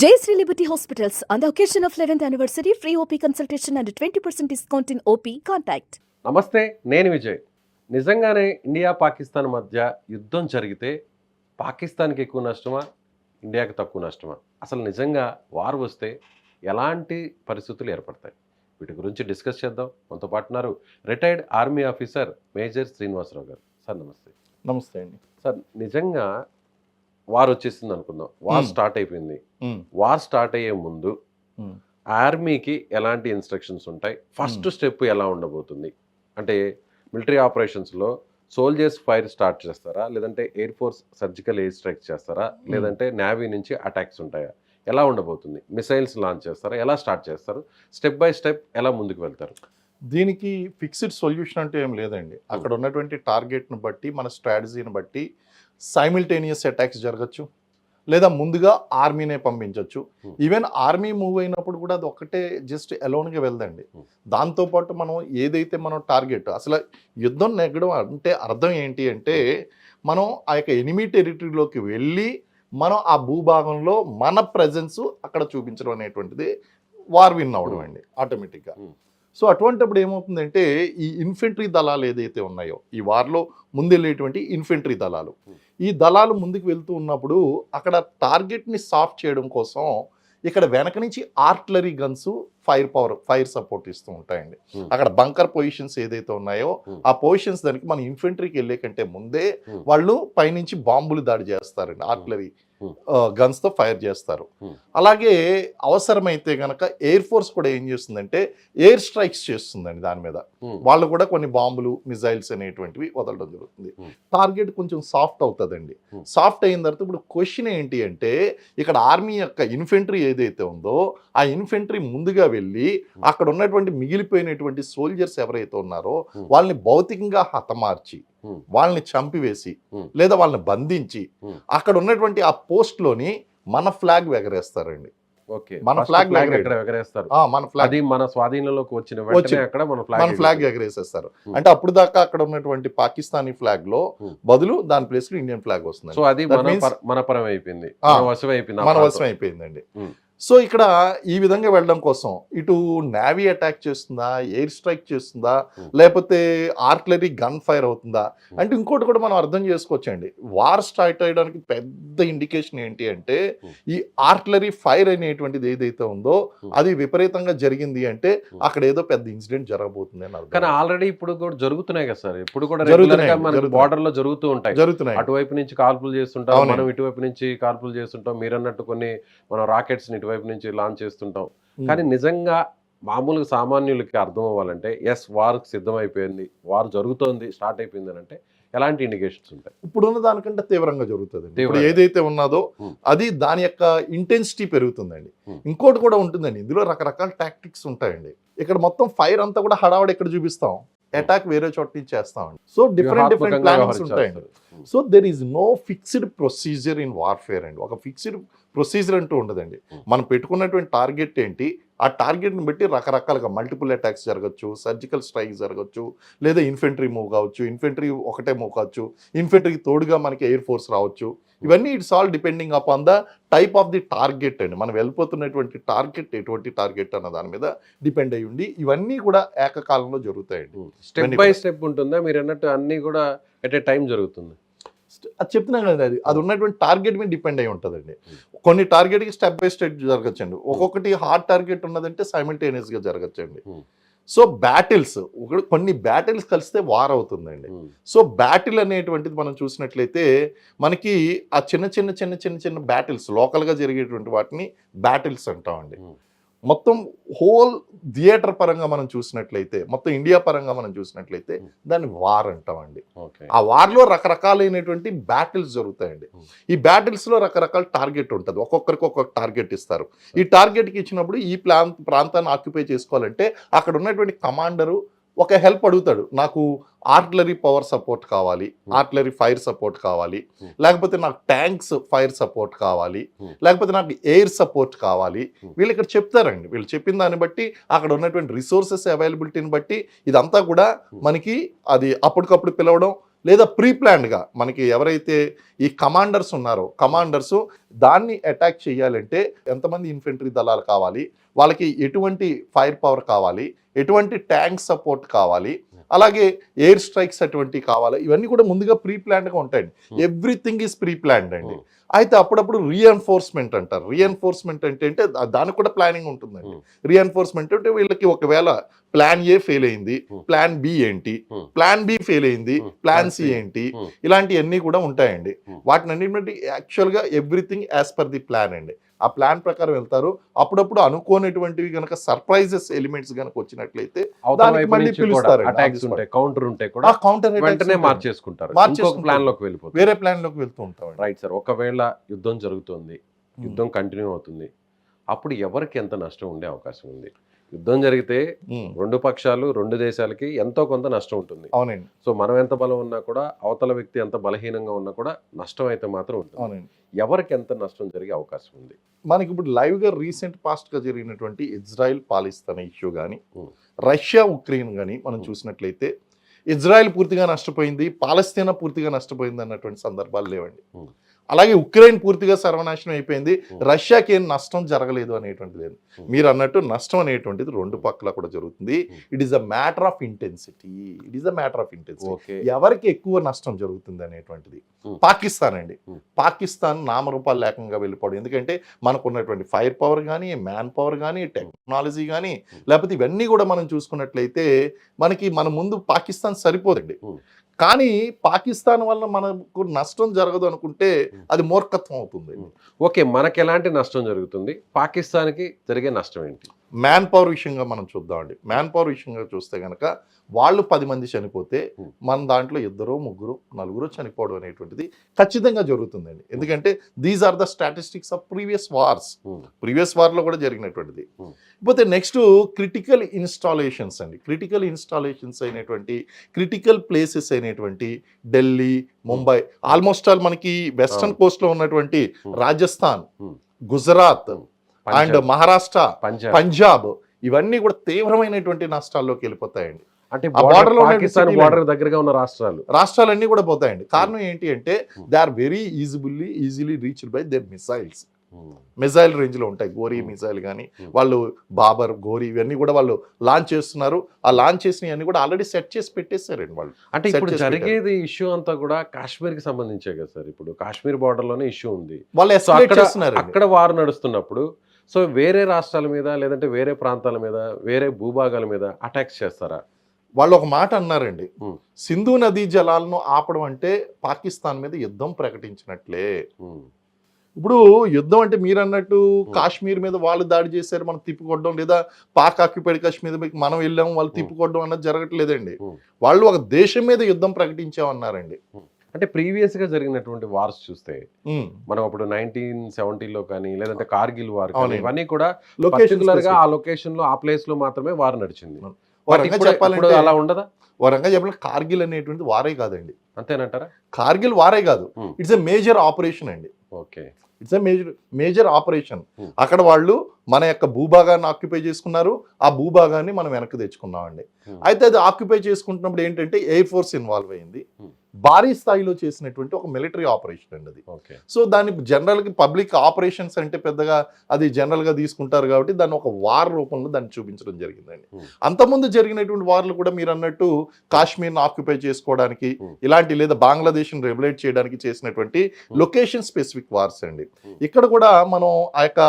Jayashree Liberty Hospitals, on the occasion of 11th anniversary, free OP consultation and 20% discount in OP. Contact. నమస్తే, నేను విజయ్. నిజంగానే India Pakistan మధ్య యుద్ధం జరిగితే పాకిస్తాన్కి ఎక్కువ నష్టమా, ఇండియాకి తక్కువ నష్టమా? అసలు నిజంగా వార్ వస్తే ఎలాంటి పరిస్థితులు ఏర్పడతాయి? వీటి గురించి డిస్కస్ చేద్దాం. మనతో పాటు ఉన్నారు retired army officer major Srinivasarao గారు. సార్ నమస్తే. నమస్తే అండి. సార్, నిజంగా వార్ వచ్చేసింది అనుకుందాం, వార్ స్టార్ట్ అయిపోయింది. వార్ స్టార్ట్ అయ్యే ముందు ఆర్మీకి ఎలాంటి ఇన్స్ట్రక్షన్స్ ఉంటాయి? ఫస్ట్ స్టెప్ ఎలా ఉండబోతుంది? అంటే మిలిటరీ ఆపరేషన్స్లో సోల్జర్స్ ఫైర్ స్టార్ట్ చేస్తారా, లేదంటే air force surgical air strikes చేస్తారా, లేదంటే నేవీ నుంచి అటాక్స్ ఉంటాయా? ఎలా ఉండబోతుంది? మిసైల్స్ లాంచ్ చేస్తారా? ఎలా స్టార్ట్ చేస్తారు? స్టెప్ బై స్టెప్ ఎలా ముందుకు వెళ్తారు? దీనికి ఫిక్స్డ్ సొల్యూషన్ అంటే ఏం లేదండి. అక్కడ ఉన్నటువంటి టార్గెట్ను బట్టి, మన స్ట్రాటజీని బట్టి సైమిల్టేనియస్ అటాక్స్ జరగచ్చు, లేదా ముందుగా ఆర్మీనే పంపించవచ్చు. ఈవెన్ ఆర్మీ మూవ్ అయినప్పుడు కూడా అది ఒక్కటే జస్ట్ అలోన్గా వెళ్దండి. దాంతోపాటు మనం ఏదైతే మనం టార్గెట్, అసలు యుద్ధం నెగ్గడం అంటే అర్థం ఏంటి అంటే, మనం ఆ యొక్క ఎనిమీ టెరిటరీలోకి వెళ్ళి మనం ఆ భూభాగంలో మన ప్రజెన్స్ అక్కడ చూపించడం అనేటువంటిది వార్ విన్ అవ్వడం అండి ఆటోమేటిక్గా. సో అటువంటిప్పుడు ఏమవుతుందంటే, ఈ ఇన్ఫెంట్రీ దళాలు ఏదైతే ఉన్నాయో, ఈ వార్లో ముందెళ్ళేటువంటి ఇన్ఫెంట్రీ దళాలు, ఈ దళాలు ముందుకు వెళ్తూ ఉన్నప్పుడు అక్కడ టార్గెట్ని సాఫ్ట్ చేయడం కోసం ఇక్కడ వెనక నుంచి ఆర్టిలరీ గన్స్ ఫైర్ సపోర్ట్ ఇస్తూ ఉంటాయండి. అక్కడ బంకర్ పొజిషన్స్ ఏదైతే ఉన్నాయో ఆ పొజిషన్స్ దానికి మన ఇన్ఫెంట్రీకి వెళ్ళే కంటే ముందే వాళ్ళు పైనుంచి బాంబులు దాడి చేస్తారండి, ఆర్టిలరీ గన్స్ తో ఫైర్ చేస్తారు. అలాగే అవసరమైతే గనక ఎయిర్ ఫోర్స్ కూడా ఏం చేస్తుందంటే ఎయిర్ స్ట్రైక్స్ చేస్తుందండి. దాని మీద వాళ్ళు కూడా కొన్ని బాంబులు, మిజైల్స్ అనేటువంటివి వదలడం జరుగుతుంది. టార్గెట్ కొంచెం సాఫ్ట్ అవుతుందండి. సాఫ్ట్ అయిన తర్వాత ఇప్పుడు క్వశ్చన్ ఏంటి అంటే, ఇక్కడ ఆర్మీ యొక్క ఇన్ఫెంట్రీ ఏదైతే ఉందో ఆ ఇన్ఫెంట్రీ ముందుగా వెళ్ళి అక్కడ ఉన్నటువంటి మిగిలిపోయినటువంటి సోల్జర్స్ ఎవరైతే ఉన్నారో వాళ్ళని భౌతికంగా హతమార్చి, వాళ్ళని చంపివేసి, లేదా వాళ్ళని బంధించి అక్కడ ఉన్నటువంటి ఆ పోస్ట్ లోని మన ఫ్లాగ్ ఎగరేస్తారండి. మన ఫ్లాగ్ ఎగరేస్తారు. మన ఫ్లాగ్ మన స్వాధీనంలోకి వచ్చిన మన ఫ్లాగ్ ఎగరేసేస్తారు. అంటే అప్పుడు దాకా అక్కడ ఉన్నటువంటి పాకిస్తానీ ఫ్లాగ్ లో బదులు దాని ప్లేస్ లో ఇండియన్ ఫ్లాగ్ వస్తుంది. సో అది మన పరం అయిపోయింది, మన వశం అయిపోయిందండి. సో ఇక్కడ ఈ విధంగా వెళ్ళడం కోసం ఇటు నేవీ అటాక్ చేస్తుందా, ఎయిర్ స్ట్రైక్ చేస్తుందా, లేకపోతే ఆర్టిలరీ గన్ ఫైర్ అవుతుందా అంటే ఇంకోటి కూడా మనం అర్థం చేసుకోవచ్చండి. వార్ స్టార్ట్ అయ్యడానికి పెద్ద ఇండికేషన్ ఏంటి అంటే, ఈ ఆర్టిలరీ ఫైర్ అనేటువంటిది ఏదైతే ఉందో అది విపరీతంగా జరిగింది అంటే అక్కడ ఏదో పెద్ద ఇన్సిడెంట్ జరగబోతుంది అని అర్థం. కానీ ఆల్రెడీ ఇప్పుడు కూడా జరుగుతున్నాయి కదా సార్, ఇప్పుడు కూడా బార్డర్ లో జరుగుతున్నాయి. అటువైపు నుంచి కాల్పులు చేస్తుంటాం, మనం ఇటువైపు నుంచి కాల్పులు చేస్తుంటాం. మీరు అన్నట్టు కొన్ని మనం రాకెట్స్ ఇటువైపు నుంచి లాంచ్ చేస్తుంటాం. కానీ నిజంగా మామూలుగా సామాన్యులకి అర్థం అవ్వాలంటే, ఎస్ వార్ సిద్ధమైపోయింది, వార్ జరుగుతోంది, స్టార్ట్ అయిపోయింది అని అంటే ఎలాంటి ఇండికేషన్స్ ఉంటాయి? ఇప్పుడున్న దానికంటే తీవ్రంగా జరుగుతుంది. ఇప్పుడు ఏదైతే ఉన్నదో అది దాని యొక్క ఇంటెన్సిటీ పెరుగుతుందండి. ఇంకోటి కూడా ఉంటుందండి, ఇందులో రకరకాల టాక్టిక్స్ ఉంటాయండి. ఇక్కడ మొత్తం ఫైర్ అంతా కూడా హడావడి ఇక్కడ చూపిస్తాం, అటాక్ వేరే చోట నుంచి చేస్తామండి. సో డిఫరెంట్ ప్లానింగ్స్ ఉంటాయండి. So there is no fixed procedure in warfare అండి. ఒక ఫిక్స్డ్ ప్రొసీజర్ అంటూ ఉండదండి. మనం పెట్టుకున్నటువంటి టార్గెట్ ఏంటి, ఆ టార్గెట్ని బట్టి రకరకాలుగా మల్టిపుల్ అటాక్స్ జరగచ్చు, సర్జికల్ స్ట్రైక్ జరగచ్చు, లేదా ఇన్ఫెంట్రీ మూవ్ కావచ్చు, ఇన్ఫెంట్రీ ఒకటే మూవ్ కావచ్చు, ఇన్ఫెంట్రీకి తోడుగా మనకి ఎయిర్ ఫోర్స్ రావచ్చు. ఇవన్నీ it's all depending upon the type of the target అండి. మనం వెళ్ళిపోతున్నటువంటి టార్గెట్ ఎటువంటి టార్గెట్ అన్న దాని మీద డిపెండ్ అయ్యి ఉండి ఇవన్నీ కూడా ఏకకాలంలో జరుగుతాయండి. స్టెప్ బై స్టెప్ ఉంటుందా? మీరు అన్నట్టు అన్ని కూడా ఎట్ ఏ టైం జరుగుతుంది. అది చెప్తున్నాం కదా, అది ఉన్నటువంటి టార్గెట్ మీద డిపెండ్ అయి ఉంటుందండి. కొన్ని టార్గెట్కి స్టెప్ బై స్టెప్ జరగచ్చండి. ఒక్కొక్కటి హార్డ్ టార్గెట్ ఉన్నదంటే సైమల్టేనియస్గా జరగచ్చండి. సో బ్యాటిల్స్, కొన్ని బ్యాటిల్స్ కలిస్తే వార్ అవుతుందండి. సో బ్యాటిల్ అనేటువంటిది మనం చూసినట్లయితే మనకి ఆ చిన్న చిన్న చిన్న చిన్న చిన్న బ్యాటిల్స్, లోకల్గా జరిగేటువంటి వాటిని బ్యాటిల్స్ అంటామండి. మొత్తం హోల్ థియేటర్ పరంగా మనం చూసినట్లయితే, మొత్తం ఇండియా పరంగా మనం చూసినట్లయితే దాన్ని వార్ అంటామండి. ఆ వార్లో రకరకాలైనటువంటి బ్యాటిల్స్ జరుగుతాయండి. ఈ బ్యాటిల్స్లో రకరకాల టార్గెట్ ఉంటుంది, ఒక్కొక్కరికి ఒక్కొక్క టార్గెట్ ఇస్తారు. ఈ టార్గెట్కి ఇచ్చినప్పుడు ఈ ప్రాంతాన్ని ఆక్యుపై చేసుకోవాలంటే అక్కడ ఉన్నటువంటి కమాండరు ఒక హెల్ప్ అడుగుతాడు, నాకు ఆర్టిలరీ పవర్ సపోర్ట్ కావాలి, ఆర్టిలరీ ఫైర్ సపోర్ట్ కావాలి, లేకపోతే నాకు ట్యాంక్స్ ఫైర్ సపోర్ట్ కావాలి, లేకపోతే నాకు ఎయిర్ సపోర్ట్ కావాలి. వీళ్ళు ఇక్కడ చెప్తారండి. వీళ్ళు చెప్పిన దాన్ని బట్టి అక్కడ ఉన్నటువంటి రిసోర్సెస్ అవైలబిలిటీని బట్టి ఇదంతా కూడా మనకి అది అప్పటికప్పుడు పిలవడం, లేదా ప్రీ ప్లాన్డ్గా మనకి ఎవరైతే ఈ కమాండర్స్ ఉన్నారో కమాండర్స్ దాన్ని అటాక్ చేయాలంటే ఎంతమంది ఇన్ఫెంట్రీ దళాలు కావాలి, వాళ్ళకి ఎటువంటి ఫైర్ పవర్ కావాలి, ఎటువంటి ట్యాంక్ సపోర్ట్ కావాలి, అలాగే ఎయిర్ స్ట్రైక్స్ అటువంటివి కావాలి, ఇవన్నీ కూడా ముందుగా ప్రీ ప్లాన్డ్గా ఉంటాయండి. ఎవ్రీథింగ్ ఈజ్ ప్రీ ప్లాన్డ్ అండి. అయితే అప్పుడప్పుడు రీఎన్ఫోర్స్మెంట్ అంటారు. రీఎన్ఫోర్స్మెంట్ అంటే దానికి కూడా ప్లానింగ్ ఉంటుందండి. రీఎన్ఫోర్స్మెంట్ అంటే వీళ్ళకి ఒకవేళ ప్లాన్ ఏ ఫెయిల్ అయింది, ప్లాన్ బి ఏంటి, ప్లాన్ బి ఫెయిల్ అయింది, ప్లాన్ సి ఏంటి, ఇలాంటివన్నీ కూడా ఉంటాయండి. వాటిని అన్నింటి యాక్చువల్గా everything as per the plan అండి. ఆ ప్లాన్ ప్రకారం వెళ్తారు. అప్పుడప్పుడు అనుకోనటువంటివి కనుక సర్ప్రైజెస్ ఎలిమెంట్స్ కనుక వచ్చినట్లయితే దానికి మళ్ళీ పిలుస్తారు. కౌంటర్ ఉంటే కూడా కౌంటర్ వెంటనే మార్చేసుకుంటారు, ప్లాన్ లోకి వెళ్ళిపోతారు, వేరే ప్లాన్ లోకి వెళ్తూ ఉంటారు. Right sir. ఒకవేళ యుద్ధం జరుగుతుంది, యుద్ధం కంటిన్యూ అవుతుంది, అప్పుడు ఎవరికి ఎంత నష్టం ఉండే అవకాశం ఉంది? యుద్ధం జరిగితే రెండు పక్షాలు, రెండు దేశాలకి ఎంతో కొంత నష్టం ఉంటుంది. అవునండి. సో మనం ఎంత బలం ఉన్నా కూడా, అవతల వ్యక్తి ఎంత బలహీనంగా ఉన్నా కూడా నష్టం అయితే మాత్రం ఉంటుంది. అవునండి. ఎవరికి ఎంత నష్టం జరిగే అవకాశం ఉంది? మనకి ఇప్పుడు లైవ్గా రీసెంట్ పాస్ట్గా జరిగినటువంటి ఇజ్రాయెల్ పాలిస్తాన్ ఇష్యూ కానీ, రష్యా ఉక్రెయిన్ కానీ మనం చూసినట్లయితే ఇజ్రాయెల్ పూర్తిగా నష్టపోయింది, పాలస్తీనా పూర్తిగా నష్టపోయింది అన్నటువంటి సందర్భాలు లేవండి. అలాగే ఉక్రెయిన్ పూర్తిగా సర్వనాశనం అయిపోయింది, రష్యాకి ఏం నష్టం జరగలేదు అనేటువంటిది లేదు. మీరు అన్నట్టు నష్టం అనేటువంటిది రెండు పక్కల కూడా జరుగుతుంది. It is a matter of intensity. It is a matter of intensity. ఎవరికి ఎక్కువ నష్టం జరుగుతుంది అనేటువంటిది. పాకిస్తాన్ అండి. పాకిస్తాన్ నామరూపాలు లేకుండా వెళ్ళిపోవడం. ఎందుకంటే మనకు ఉన్నటువంటి ఫైర్ పవర్ కానీ, మ్యాన్ పవర్ కానీ, టెక్నాలజీ కానీ, లేకపోతే ఇవన్నీ కూడా మనం చూసుకున్నట్లయితే మన ముందు పాకిస్తాన్ సరిపోదండి. కానీ పాకిస్తాన్ వల్ల మనకు నష్టం జరగదు అనుకుంటే అది మూర్ఖత్వం అవుతుంది. ఓకే, మనకి ఎలాంటి నష్టం జరుగుతుంది, పాకిస్తాన్కి జరిగే నష్టం ఏంటి? మ్యాన్ పవర్ విషయంగా మనం చూద్దామండి. మ్యాన్ పవర్ విషయంగా చూస్తే కనుక వాళ్ళు 10 మంది చనిపోతే మన దాంట్లో 2, 3, 4 చనిపోవడం అనేటువంటిది ఖచ్చితంగా జరుగుతుందండి. ఎందుకంటే these are the statistics of previous wars. Previous వార్లో కూడా జరిగినటువంటిది. ఇకపోతే నెక్స్ట్ క్రిటికల్ ఇన్స్టాలేషన్స్ అండి. క్రిటికల్ ఇన్స్టాలేషన్స్ అయినటువంటి క్రిటికల్ ప్లేసెస్ అయినటువంటి ఢిల్లీ, ముంబై, ఆల్మోస్ట్ ఆల్ మనకి వెస్టర్న్ కోస్ట్ లో ఉన్నటువంటి రాజస్థాన్, గుజరాత్ అండ్ మహారాష్ట్ర, పంజాబ్, ఇవన్నీ కూడా తీవ్రమైనటువంటి నష్టాల్లోకి వెళ్ళిపోతాయండి. అంటే బార్డర్ దగ్గరగా ఉన్న రాష్ట్రాలన్నీ కూడా పోతాయండి. కారణం ఏంటి అంటే they are very easily reached by their missiles. Missile range లో ఉంటాయి. గోరీ మిసైల్ కానీ, వాళ్ళు బాబర్, గోరీ, ఇవన్నీ కూడా వాళ్ళు లాంచ్ చేస్తున్నారు. ఆ లాంచ్ చేసినవన్నీ కూడా ఆల్రెడీ సెట్ చేసి పెట్టేశారండి వాళ్ళు. అంటే ఇప్పుడు జరిగేది ఇష్యూ అంతా కూడా కాశ్మీర్ కి సంబంధించే కదా సార్. ఇప్పుడు కాశ్మీర్ బార్డర్ లోనే ఇష్యూ ఉంది. వాళ్ళు ఎస్కలేట్ చేస్తున్నారు. అక్కడ వార్ నడుస్తున్నప్పుడు సో వేరే రాష్ట్రాల మీద, లేదంటే వేరే ప్రాంతాల మీద, వేరే భూభాగాల మీద అటాక్స్ చేస్తారా? వాళ్ళు ఒక మాట అన్నారండి, సింధు నదీ జలాలను ఆపడం అంటే పాకిస్తాన్ మీద యుద్ధం ప్రకటించినట్లే. ఇప్పుడు యుద్ధం అంటే మీరు అన్నట్టు కాశ్మీర్ మీద వాళ్ళు దాడి చేశారు, మనం తిప్పికొట్టడం, లేదా పాక్ ఆక్యుపైడ్ కాశ్మీర్ మీద మనం వెళ్ళాము, వాళ్ళు తిప్పికొట్టడం అన్నది జరగట్లేదండి. వాళ్ళు ఒక దేశం మీద యుద్ధం ప్రకటించామన్నారండి. అంటే ప్రీవియస్ గా జరిగినటువంటి వార్స్ చూస్తే మనం అప్పుడు 1970లో కానీ, లేదంటే కార్గిల్ వార్ కానీ, ఇవన్నీ కూడా పర్టికులర్ గా ఆ లొకేషన్ లో, ఆ ప్లేస్ లో మాత్రమే వార్ నడిచింది. చెప్పాలంటే అలా ఉండదా? వరంగా చెప్పాలంటే కార్గిల్ అనేటువంటి వారే కాదండి. అంతేనంటారా? కార్గిల్ వారే కాదు, ఇట్స్ ఎ మేజర్ ఆపరేషన్ అండి. Okay, it's a major operation. అక్కడ వాళ్ళు మన యొక్క భూభాగాన్ని ఆక్యుపై చేసుకున్నారు, ఆ భూభాగాన్ని మనం వెనక్కి తెచ్చుకున్నామండి. అయితే అది ఆక్యుపై చేసుకుంటున్నప్పుడు ఏంటంటే ఎయిర్ ఫోర్స్ ఇన్వాల్వ్ అయింది. భారీ స్థాయిలో చేసినటువంటి ఒక మిలిటరీ ఆపరేషన్ అండి అది. సో దాన్ని జనరల్గా పబ్లిక్ ఆపరేషన్స్ అంటే పెద్దగా అది జనరల్గా తీసుకుంటారు కాబట్టి దాన్ని ఒక వార్ రూపంలో దాన్ని చూపించడం జరిగిందండి. అంతకుముందు జరిగినటువంటి వార్లు కూడా మీరు అన్నట్టు కాశ్మీర్ని ఆక్యుపై చేసుకోవడానికి, ఇలాంటి లేదా బంగ్లాదేశ్ని రెగ్యులేట్ చేయడానికి చేసినటువంటి లొకేషన్ స్పెసిఫిక్ వార్స్ అండి. ఇక్కడ కూడా మనం ఆ యొక్క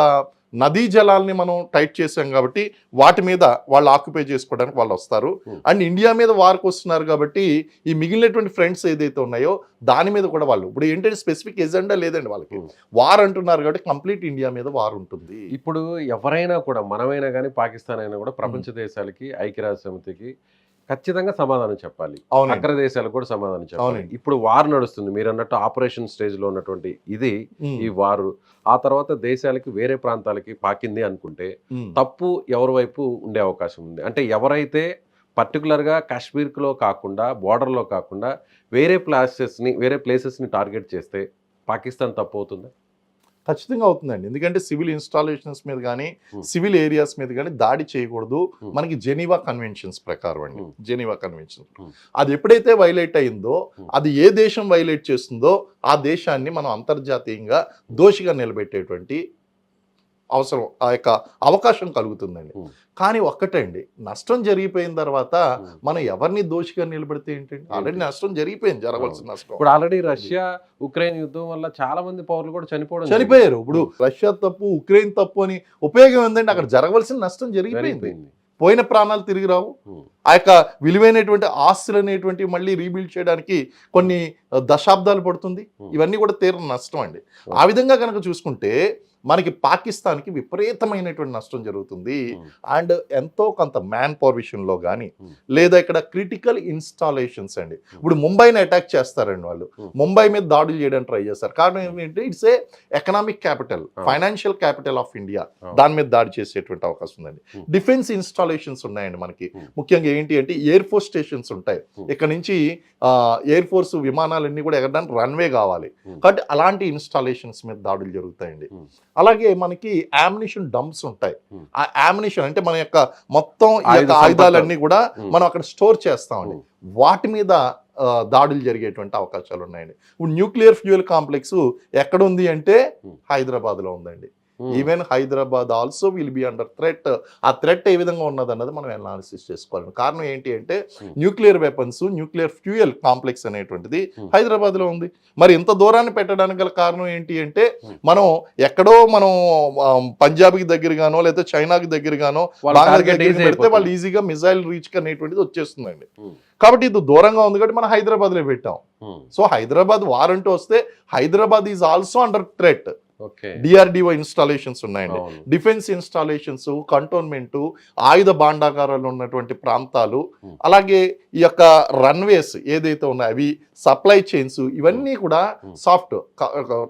నదీ జలాల్ని మనం టైట్ చేసాం కాబట్టి వాటి మీద వాళ్ళు ఆక్యుపై చేసుకోవడానికి వాళ్ళు వస్తారు. అండ్ ఇండియా మీద వార్కి వస్తున్నారు కాబట్టి ఈ మిగిలినటువంటి ఫ్రెండ్స్ ఏదైతే ఉన్నాయో దాని మీద కూడా వాళ్ళు ఇప్పుడు ఏంటంటే స్పెసిఫిక్ ఎజెండా లేదండి వాళ్ళకి. వార్ అంటున్నారు కాబట్టి కంప్లీట్ ఇండియా మీద వార్ ఉంటుంది. ఇప్పుడు ఎవరైనా కూడా, మనమైనా కానీ, పాకిస్తాన్ అయినా కూడా ప్రపంచ దేశాలకి, ఐక్యరాజ్య సమితికి ఖచ్చితంగా సమాధానం చెప్పాలి. అగ్ర దేశాలకు కూడా సమాధానం చెప్పాలి. ఇప్పుడు వార్ నడుస్తుంది, మీరు అన్నట్టు ఆపరేషన్ స్టేజ్ లో ఉన్నటువంటి ఇది ఈ వారు, ఆ తర్వాత దేశాలకి వేరే ప్రాంతాలకి పాకింది అనుకుంటే తప్పు ఎవరి వైపు ఉండే అవకాశం ఉంది? అంటే ఎవరైతే పర్టికులర్గా కాశ్మీర్లో కాకుండా, బోర్డర్లో కాకుండా వేరే ప్లేసెస్ని టార్గెట్ చేస్తే పాకిస్తాన్ తప్పు అవుతుందా? ఖచ్చితంగా అవుతుందండి. ఎందుకంటే సివిల్ ఇన్స్టాలేషన్స్ మీద కానీ సివిల్ ఏరియాస్ మీద కానీ దాడి చేయకూడదు మనకి జెనీవా కన్వెన్షన్స్ ప్రకారం అండి. జెనీవా కన్వెన్షన్ అది ఎప్పుడైతే వైలేట్ అయిందో అది ఏ దేశం వైలేట్ చేస్తుందో ఆ దేశాన్ని మనం అంతర్జాతీయంగా దోషిగా నిలబెట్టేటువంటి అవసరం ఆ యొక్క అవకాశం కలుగుతుందండి. కానీ ఒక్కటండి, నష్టం జరిగిపోయిన తర్వాత మనం ఎవరిని దోషిగా నిలబెడితే ఏంటండి? ఆల్రెడీ నష్టం జరిగిపోయింది, జరగవలసిన నష్టం. ఇప్పుడు ఆల్రెడీ రష్యా ఉక్రెయిన్ యుద్ధం వల్ల చాలా మంది పౌరులు కూడా చనిపోయారు. ఇప్పుడు రష్యా తప్పు ఉక్రెయిన్ తప్పు అని ఉపయోగం ఏంటంటే అక్కడ జరగవలసిన నష్టం జరిగిపోయింది. పోయిన ప్రాణాలు తిరిగి రావు. ఆ యొక్క విలువైనటువంటి ఆస్తులు అనేటువంటి మళ్ళీ రీబిల్డ్ చేయడానికి కొన్ని దశాబ్దాలు పడుతుంది. ఇవన్నీ కూడా తీరని నష్టం అండి. ఆ విధంగా కనుక చూసుకుంటే మనకి పాకిస్తాన్కి విపరీతమైనటువంటి నష్టం జరుగుతుంది. అండ్ ఎంతో కొంత మ్యాన్ పవర్ విషయంలో కానీ లేదా ఇక్కడ క్రిటికల్ ఇన్స్టాలేషన్స్ అండి. ఇప్పుడు ముంబైని అటాక్ చేస్తారండి వాళ్ళు. ముంబై మీద దాడులు చేయడానికి ట్రై చేస్తారు. కారణం ఏంటంటే it's a economic capital, financial capital of India. దాని మీద దాడి చేసేటువంటి అవకాశం ఉందండి. డిఫెన్స్ ఇన్స్టాలేషన్స్ ఉన్నాయండి మనకి. ముఖ్యంగా ఏంటి అంటే ఎయిర్ ఫోర్స్ స్టేషన్స్ ఉంటాయి. ఇక్కడ నుంచి ఎయిర్ ఫోర్స్ విమానాలన్నీ కూడా ఎగరడానికి రన్వే కావాలి. కాబట్టి అలాంటి ఇన్స్టాలేషన్స్ మీద దాడులు జరుగుతాయండి. అలాగే మనకి యామినిషన్ డంప్స్ ఉంటాయి. ఆ యామినిషన్ అంటే మన యొక్క మొత్తం ఆయుధాలన్నీ కూడా మనం అక్కడ స్టోర్ చేస్తామండి. వాటి మీద దాడులు జరిగేటువంటి అవకాశాలు ఉన్నాయండి. ఇప్పుడు న్యూక్లియర్ ఫ్యూయల్ కాంప్లెక్స్ ఎక్కడ ఉంది అంటే హైదరాబాద్లో ఉందండి. Even Hyderabad also will be under threat. ఆ థ్రెట్ ఏ విధంగా ఉన్నది అన్నది మనం అనాలిసిస్ చేసుకోవాలి. కారణం ఏంటి అంటే nuclear weapons, nuclear fuel complex అనేటువంటిది హైదరాబాద్లో ఉంది. మరి ఇంత దూరాన్ని పెట్టడానికి గల కారణం ఏంటి అంటే మనం ఎక్కడో మనం పంజాబ్కి దగ్గరగానో లేదా చైనాకి దగ్గరగానో పెడితే వాళ్ళు ఈజీగా మిజైల్ రీచ్ అనేటువంటిది వచ్చేస్తుందండి. కాబట్టి ఇది దూరంగా ఉంది కాబట్టి మనం హైదరాబాద్లో పెట్టాం. సో హైదరాబాద్ వారంటీ వస్తే Hyderabad is also under threat. DRDO installations ఉన్నాయండి. డిఫెన్స్ ఇన్స్టాలేషన్స్, కంటోన్మెంట్, ఆయుధ భాండాగారాలు ఉన్నటువంటి ప్రాంతాలు, అలాగే ఈ యొక్క రన్వేస్ ఏదైతే ఉన్నాయో అవి, సప్లై చైన్స్, ఇవన్నీ కూడా సాఫ్ట్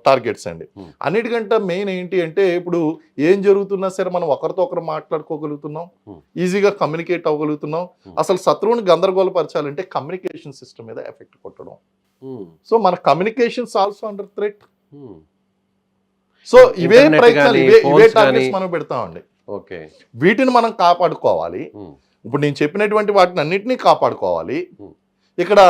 టార్గెట్స్ అండి. అన్నిటికంటే మెయిన్ ఏంటి అంటే ఇప్పుడు ఏం జరుగుతున్నా సరే మనం ఒకరితో ఒకరు మాట్లాడుకోగలుగుతున్నాం, ఈజీగా కమ్యూనికేట్ అవ్వగలుగుతున్నాం. అసలు శత్రువుని గందరగోళపరచాలంటే కమ్యూనికేషన్ సిస్టమ్ మీద ఎఫెక్ట్ కొట్టడం. సో మన communications also under threat. So ఇవే ప్రయత్నాలు, ఇవే టార్గెట్స్ మనం పెడతామండి. వీటిని మనం కాపాడుకోవాలి. ఇప్పుడు నేను చెప్పినటువంటి వాటిని అన్నింటినీ కాపాడుకోవాలి. ఇక్కడ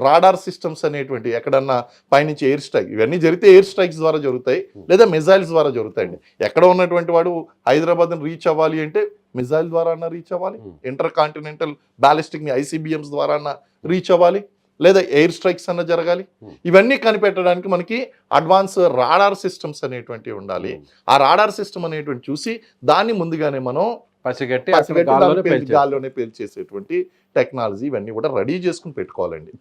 రాడార్ సిస్టమ్స్ అనేటువంటి ఎక్కడన్నా పైనుంచి ఎయిర్ స్ట్రైక్, ఇవన్నీ జరిగితే ఎయిర్ స్ట్రైక్స్ ద్వారా జరుగుతాయి లేదా మిజైల్స్ ద్వారా జరుగుతాయండి. ఎక్కడ ఉన్నటువంటి వాడు హైదరాబాద్ని రీచ్ అవ్వాలి అంటే మిజైల్ ద్వారా అన్న రీచ్ అవ్వాలి, ఇంటర్ కాంటినెంటల్ బ్యాలిస్టిక్ ఐసీబీఎంస్ ద్వారా అన్న రీచ్ అవ్వాలి, లేదా ఎయిర్ స్ట్రైక్స్ అన్న జరగాలి. ఇవన్నీ కనిపెట్టడానికి మనకి అడ్వాన్స్ రాడార్ సిస్టమ్స్ అనేటువంటివి ఉండాలి. ఆ రాడార్ సిస్టమ్ అనేటువంటి చూసి దాన్ని ముందుగానే మనం పసిగట్టి గాల్లోనే పేల్చేసేటువంటి టెక్నాలజీ ఇవన్నీ కూడా రెడీ చేసుకుని పెట్టుకోవాలండి.